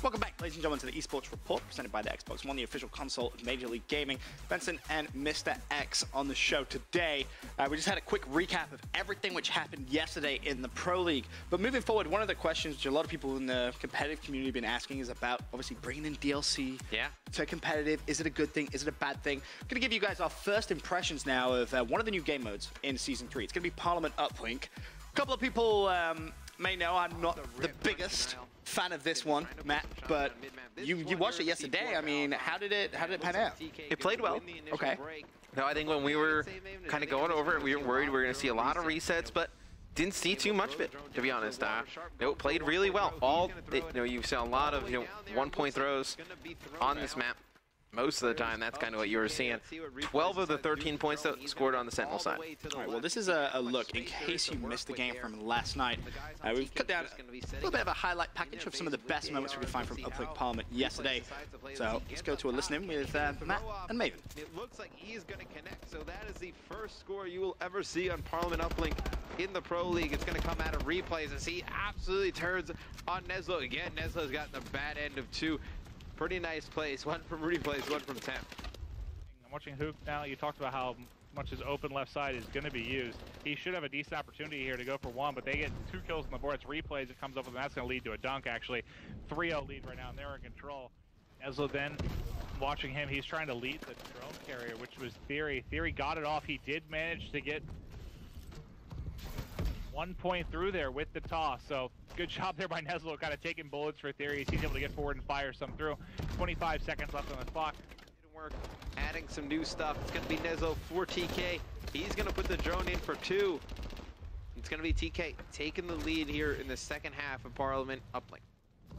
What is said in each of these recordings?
Welcome back, ladies and gentlemen, to the eSports Report, presented by the Xbox One, the official console of Major League Gaming. Benson and Mr. X on the show today. We just had a quick recap of everything which happened yesterday in the Pro League. But moving forward, one of the questions which a lot of people in the competitive community have been asking is about, obviously, bringing in DLC to competitive. Is it a good thing? Is it a bad thing? I'm going to give you guys our first impressions now of one of the new game modes in Season 3. It's going to be Parliament Uplink. A couple of people may know I'm not the biggest fan of this one, Matt, but you watched it yesterday. I mean, how did it pan out? It played well. Okay. No, I think when we were kind of going over it, we were worried we were going to see a lot of resets, but didn't see too much of it, to be honest. It played really well. You saw a lot of 1-point throws on this map. Most of the time, that's kind of what you were seeing. 12 of the 13 points that scored on the Sentinel side. All right, well, this is a look in case you missed the game from last night. We've cut down a little bit of a highlight package of some of the best moments we could find from Uplink Parliament yesterday. So let's go to a listen-in with Matt and Maven. It looks like he is going to connect, so that is the first score you will ever see on Parliament Uplink in the Pro League. It's going to come out of replays as he absolutely turns on Neslo. Again, Neslo's gotten the bad end of two. Pretty nice plays, one from replays, one from 10. I'm watching Hook now. You talked about how much his open left side is going to be used. He should have a decent opportunity here to go for one, but they get 2 kills on the board. It's replays. It comes up with, and that's going to lead to a dunk, actually. 3-0 lead right now, and they're in control. Neslo then, watching him, he's trying to lead the drone carrier, which was Theory. Theory got it off. He did manage to get 1 point through there with the toss, so good job there by Neslo, kind of taking bullets for Theory. He's able to get forward and fire some through. 25 seconds left on the clock. Didn't work. Adding some new stuff. It's going to be Neslo for TK. He's going to put the drone in for 2. It's going to be TK taking the lead here in the second half of Parliament Uplink.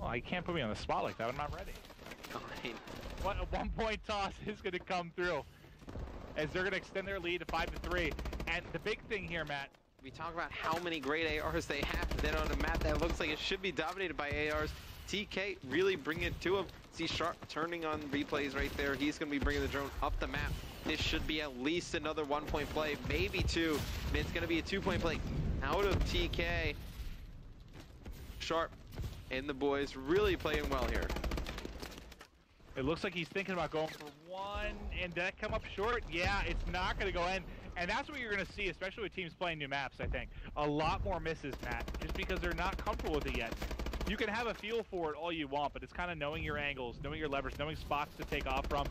Oh, you can't put me on the spot like that. I'm not ready. What a 1-point toss is going to come through as they're going to extend their lead to 5-3. And the big thing here, Matt, we talk about how many great ARs they have, but then on a map that looks like it should be dominated by ARs, TK really bring it to him. See Sharp turning on replays right there. He's going to be bringing the drone up the map. This should be at least another 1-point play, maybe 2. And it's going to be a 2-point play out of TK. Sharp and the boys really playing well here. it looks like he's thinking about going for 1, and did that come up short? Yeah, it's not going to go in. And that's what you're going to see, especially with teams playing new maps, I think. A lot more misses, Matt, just because they're not comfortable with it yet. You can have a feel for it all you want, but it's kind of knowing your angles, knowing your levers, knowing spots to take off from.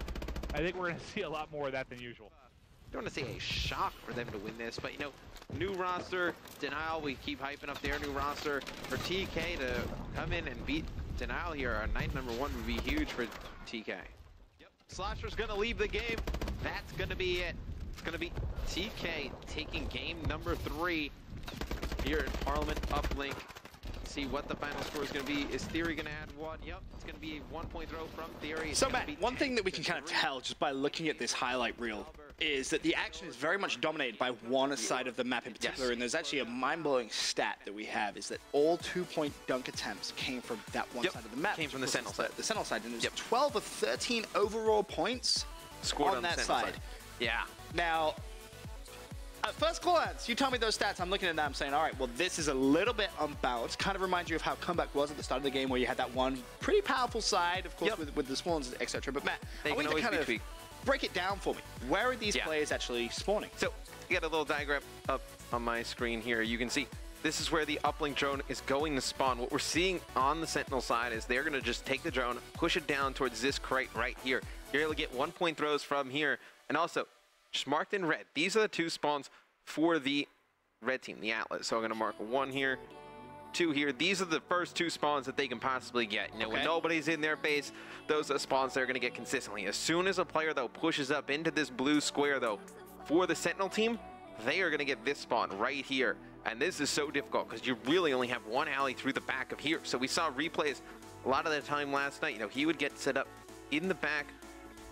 I think we're going to see a lot more of that than usual. I don't want to say a shock for them to win this, but, you know, new roster, Denial, we keep hyping up their new roster. For TK to come in and beat Denial here, our night number 1 would be huge for TK. Yep, Slasher's going to leave the game. That's going to be it. It's going to be TK taking game number 3 here in Parliament Uplink. Let's see what the final score is going to be. Is Theory going to add 1? Yep, it's going to be a 1-point throw from Theory. So Matt, one thing that we can kind of tell just by looking at this highlight reel is that the action is very much dominated by one side of the map in particular, and there's actually a mind-blowing stat that we have, is that all 2-point dunk attempts came from that one side of the map. Came from the Sentinel side. The Sentinel side, and there's 12 of 13 overall points scored on that side. Yeah. Now, at first glance, you tell me those stats, I'm looking at that, I'm saying, all right, well, this is a little bit unbalanced. Kind of reminds you of how Comeback was at the start of the game, where you had that one pretty powerful side, of course, with the spawns, etc. But Matt, I want you to kind of break it down for me. Where are these players actually spawning? So, you got a little diagram up on my screen here. You can see this is where the uplink drone is going to spawn. What we're seeing on the Sentinel side is they're going to just take the drone, push it down towards this crate right here. You're able to get 1-point throws from here. And also, just marked in red, these are the 2 spawns for the red team, the Atlas. So I'm going to mark 1 here, 2 here. These are the first 2 spawns that they can possibly get. You know, when nobody's in their base, those are spawns they're going to get consistently. As soon as a player, though, pushes up into this blue square, though, for the Sentinel team, they are going to get this spawn right here. And this is so difficult because you really only have 1 alley through the back of here. So we saw replays a lot of the time last night. You know, he would get set up in the back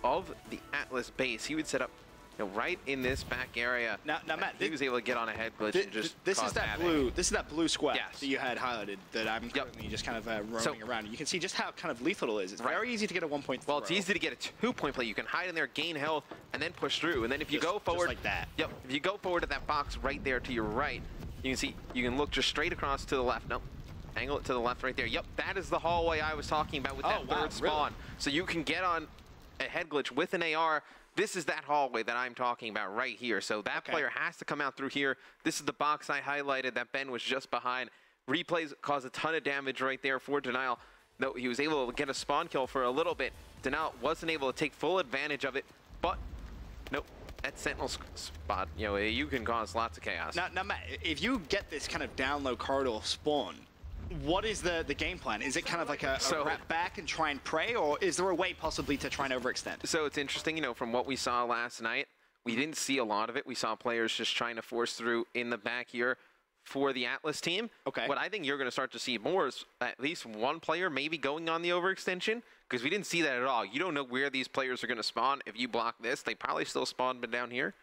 of the Atlas base. He would set up, you know, right in this back area. Now Matt, he was able to get on a head glitch and just this is that blue. This is that blue square that you had highlighted that I'm currently just kind of roaming around. You can see just how kind of lethal it is. It's very easy to get a 1-point throw. Well, it's easy to get a 2-point play. You can hide in there, gain health, and then push through. And then if you go forward, just like that. Yep. If you go forward to that box right there to your right, you can see you can look just straight across to the left. No. Angle it to the left right there. Yep, that is the hallway I was talking about with that third spawn. Really? So you can get on a head glitch with an AR. This is that hallway that I'm talking about right here. So that player has to come out through here. This is the box I highlighted that Ben was just behind. Replays cause a ton of damage right there for Denial. Though he was able to get a spawn kill for a little bit. Denial wasn't able to take full advantage of it, but nope. That Sentinel spot, you know, you can cause lots of chaos. Now, Matt, if you get this kind of down low corridor spawn, what is the game plan? Is it kind of like a wrap back and try and pray, or is there a way possibly to try and overextend? So it's interesting, you know, from what we saw last night, we didn't see a lot of it. We saw players just trying to force through in the back here for the Atlas team. Okay. What I think you're going to start to see more is at least one player maybe going on the overextension, because we didn't see that at all. You don't know where these players are going to spawn. If you block this, they probably still spawn down here,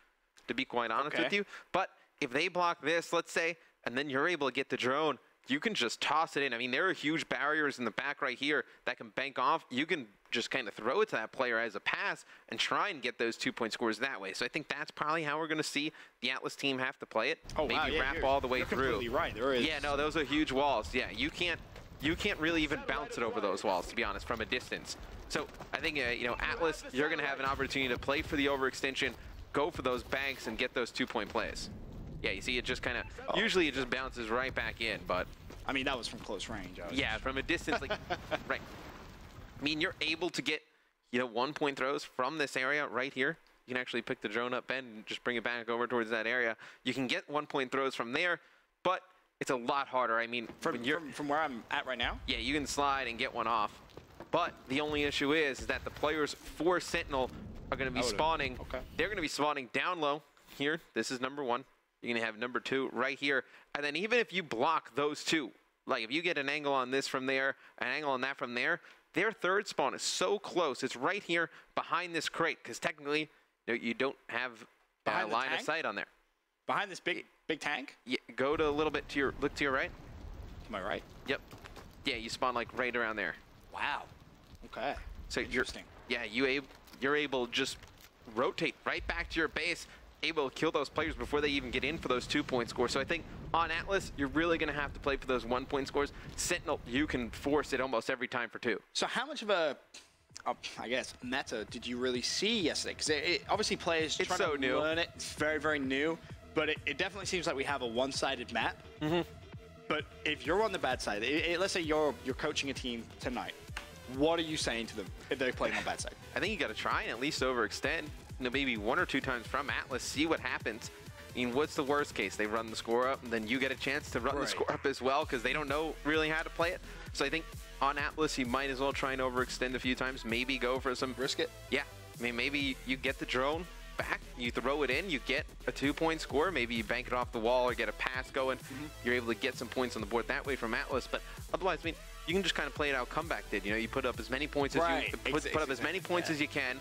to be quite honest with you. But if they block this, let's say, and then you're able to get the drone, you can just toss it in. I mean, there are huge barriers in the back right here that can bank off. You can just kind of throw it to that player as a pass and try and get those 2-point scores that way. So I think that's probably how we're going to see the Atlas team have to play it. Oh, maybe wow, yeah, wrap all the way through. Completely right. There is. Yeah, no, those are huge walls. Yeah, you can't really even bounce it over those walls, to be honest, from a distance. So I think, you know, Atlas, you're going to have an opportunity to play for the overextension, go for those banks, and get those 2-point plays. Yeah, you see it just kind of, usually it just bounces right back in, but... I mean, that was from close range. Yeah, from a distance, like, right. I mean, you're able to get, you know, 1-point throws from this area right here. You can actually pick the drone up, Ben, and just bring it back over towards that area. You can get 1-point throws from there, but it's a lot harder. I mean, from where I'm at right now? Yeah, you can slide and get one off. But the only issue is that the players for Sentinel are going to be spawning. They're going to be spawning down low here. This is number 1. You're going to have number 2 right here. And then even if you block those two, like if you get an angle on this from there, an angle on that from there, their third spawn is so close. It's right here behind this crate, because technically you don't have a line of sight on there. Behind this big tank? Yeah, go to a little bit to your, look to your right. To my right? Yep. Yeah, you spawn like right around there. Wow. Okay. So you're able to just rotate right back to your base, able to kill those players before they even get in for those 2-point scores. So I think on Atlas, you're really going to have to play for those 1-point scores. Sentinel, you can force it almost every time for 2. So how much of a, I guess, meta did you really see yesterday? Because it obviously players trying to learn it. It's very, very new. But it definitely seems like we have a one-sided map. But if you're on the bad side, let's say you're coaching a team tonight, what are you saying to them if they're playing on bad side? I think you got to try and at least overextend. You know, maybe 1 or 2 times from Atlas, see what happens. I mean, what's the worst case? They run the score up, and then you get a chance to run the score up as well, because they don't know really how to play it. So I think on Atlas, you might as well try and overextend a few times. Maybe go for some... Risk it? Yeah. I mean, maybe you get the drone back, you throw it in, you get a 2-point score. Maybe you bank it off the wall or get a pass going. You're able to get some points on the board that way from Atlas. But otherwise, I mean, you can just kind of play it out comeback did. You know, you put up as many points as you put up as many points as you can.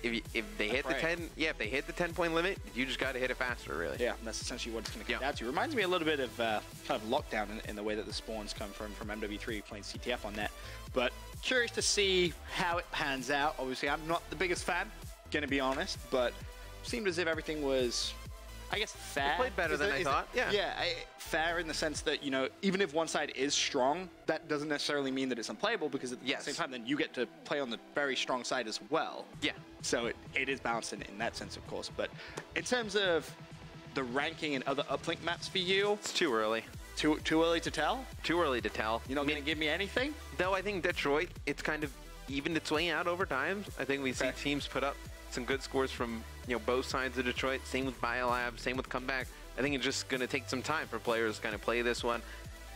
If they hit the 10, if they hit the 10-point limit, you just got to hit it faster, really. Yeah, and that's essentially what it's going to come down to. Reminds me a little bit of kind of lockdown in the way that the spawns come from MW3 playing CTF on that. But curious to see how it pans out. Obviously, I'm not the biggest fan, gonna be honest, but seemed as if everything was, I guess, fair. It played better than I thought. Yeah, fair in the sense that, you know, even if one side is strong, that doesn't necessarily mean that it's unplayable, because at the same time, then you get to play on the very strong side as well. Yeah. So it is balanced in that sense, of course. But in terms of the ranking and other uplink maps for you, it's too early. Too early to tell? Too early to tell. You're not going to give me anything? No, I think Detroit, it's kind of evened its way out over time. I think we see teams put up some good scores from, you know, both sides of Detroit. Same with Biolab, same with Comeback. I think it's just going to take some time for players to kind of play this one,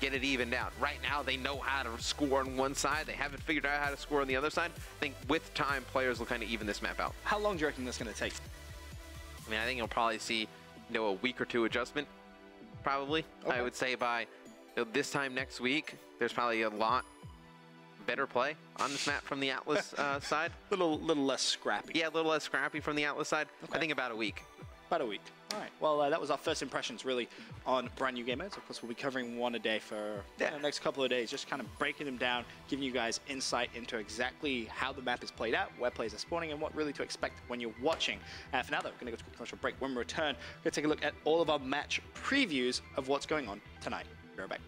get it evened out. Right now, they know how to score on one side. They haven't figured out how to score on the other side. I think with time, players will kind of even this map out. How long do you reckon that's going to take? I mean, I think you'll probably see, you know, a week or 2 adjustment, probably. I would say by, you know, this time next week, there's probably a lot better play on this map from the Atlas side. Little less scrappy. Yeah, a little less scrappy from the Atlas side. I think about a week. About a week. All right. Well, that was our first impressions, really, on brand new game modes. Of course, we'll be covering one a day for the next couple of days, just kind of breaking them down, giving you guys insight into exactly how the map is played out, where players are spawning, and what really to expect when you're watching. For now, though, we're going to go to a quick commercial break. When we return, we're going to take a look at all of our match previews of what's going on tonight. Be right back.